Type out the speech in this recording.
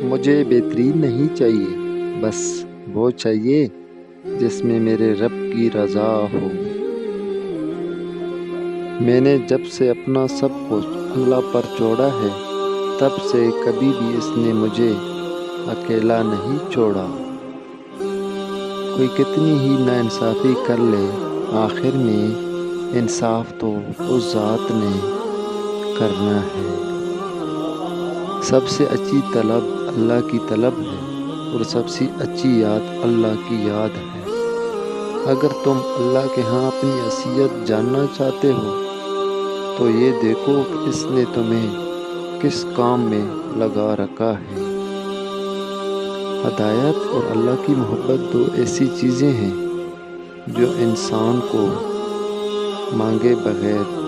مجھے بہترین نہیں چاہیے، بس وہ چاہیے جس میں میرے رب کی رضا ہو۔ میں نے جب سے اپنا سب کچھ اللہ پر چھوڑا ہے، تب سے کبھی بھی اس نے مجھے اکیلا نہیں چھوڑا۔ کوئی کتنی ہی ناانصافی کر لے، آخر میں انصاف تو اس ذات نے کرنا ہے۔ سب سے اچھی طلب اللہ کی طلب ہے، اور سب سے اچھی یاد اللہ کی یاد ہے۔ اگر تم اللہ کے ہاں اپنی حیثیت جاننا چاہتے ہو تو یہ دیکھو کہ اس نے تمہیں کس کام میں لگا رکھا ہے۔ ہدایت اور اللہ کی محبت دو ایسی چیزیں ہیں جو انسان کو مانگے بغیر